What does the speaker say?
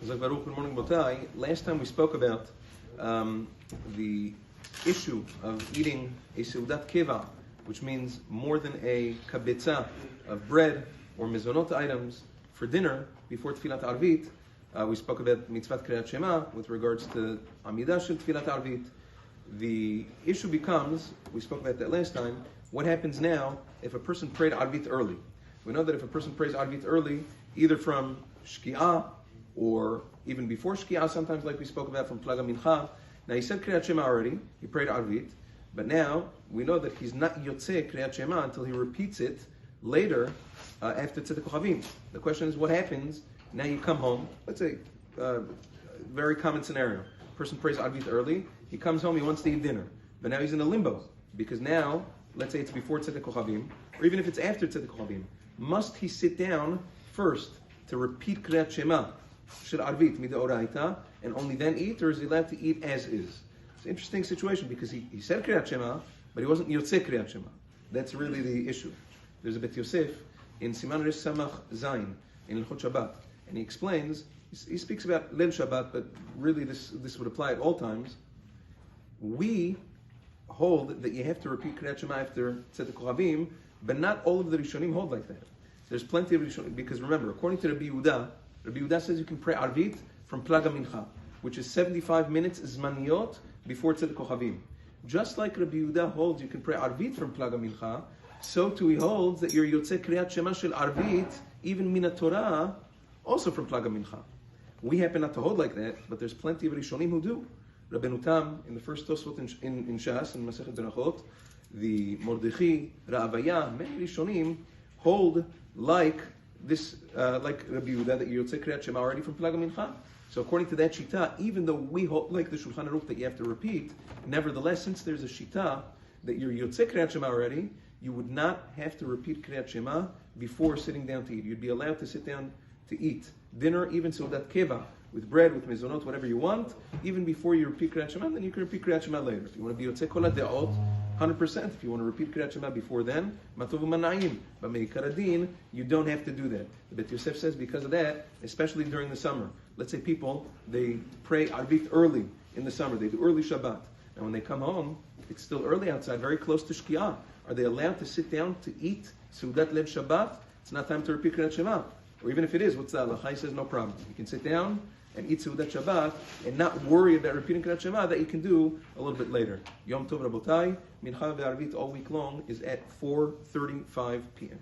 Good morning, Botai. Last time we spoke about the issue of eating a seudat keva, which means more than a kabetza of bread or mizonot items for dinner before tfilat Aravit. We spoke about mitzvat kriyat shema with regards to amidah shel tfilat Aravit. The issue becomes, we spoke about that last time, what happens now if a person prayed Aravit early? We know that if a person prays Aravit early, either from shki'ah or even before shki'ah, sometimes like we spoke about from plaga mincha. Now he said kriyat shema already, he prayed Aravit, but now we know that he's not yotzeh kriyat shema until he repeats it later after tzedek kochavim. The question is, what happens? Now you come home, let's say, very common scenario. Person prays Aravit early, he comes home, he wants to eat dinner, but now he's in a limbo, because now, let's say it's before tzedek kochavim, or even if it's after tzedek kochavim, must he sit down first to repeat kriyat shema shel Aravit midaoraita and only then eat, or is he allowed to eat as is? It's an interesting situation because he said kriyat shema, but he wasn't yotzeh kriyat shema. That's really the issue. There's a Bet Yosef in Siman Resh Samach Zayin in Ilchot Shabbat, and he explains. He speaks about Leil Shabbat, but really this would apply at all times. We hold that you have to repeat kriyat shema after tzedek kochavim, but not all of the Rishonim hold like that. There's plenty of Rishonim, because remember, according to Rabbi Yehuda says you can pray Aravit from plaga mincha, which is 75 minutes zmaniyot before tzedek kochavim. Just like Rabbi Yehuda holds you can pray Aravit from plaga mincha, so too he holds that you're yotzeh kriyat shema shel Aravit, even min Torah, also from plaga mincha. We happen not to hold like that, but there's plenty of Rishonim who do. Rabbeinu Tam, in the first Tosfot in Shas, in Masechet Berachot, the Mordechai, Ra'avaya, many Rishonim hold like this, like Rabbi Yehuda, that you yotzeh kriyat shema already from plaga mincha. So according to that shita, even though we hold like the Shulchan Aruch that you have to repeat, nevertheless, since there's a shita that you're yotzeh kriyat shema already, you would not have to repeat kriyat shema before sitting down to eat. You'd be allowed to sit down to eat dinner, even seudat keva, with bread, with mizonot, whatever you want, even before you repeat kriyat shema, then you can repeat kriyat shema later. If you want to be yotzeh kol hadeot, 100%. If you want to repeat kriyat shema before then, matov u'mana'im. But meikar adin, you don't have to do that. The Bet Yosef says because of that, especially during the summer. Let's say people, they pray Aravit early in the summer, they do early Shabbat. And when they come home, it's still early outside, very close to shki'ah. Are they allowed to sit down to eat seudat leil Shabbat? It's not time to repeat kriyat shema. Or even if it is, what's the halacha? He says no problem. You can sit down and eat seudat Shabbat and not worry about repeating kriyat shema that you can do a little bit later. Yom Tov Rabotai, Mincha ve'Aravit all week long is at 4:35 p.m.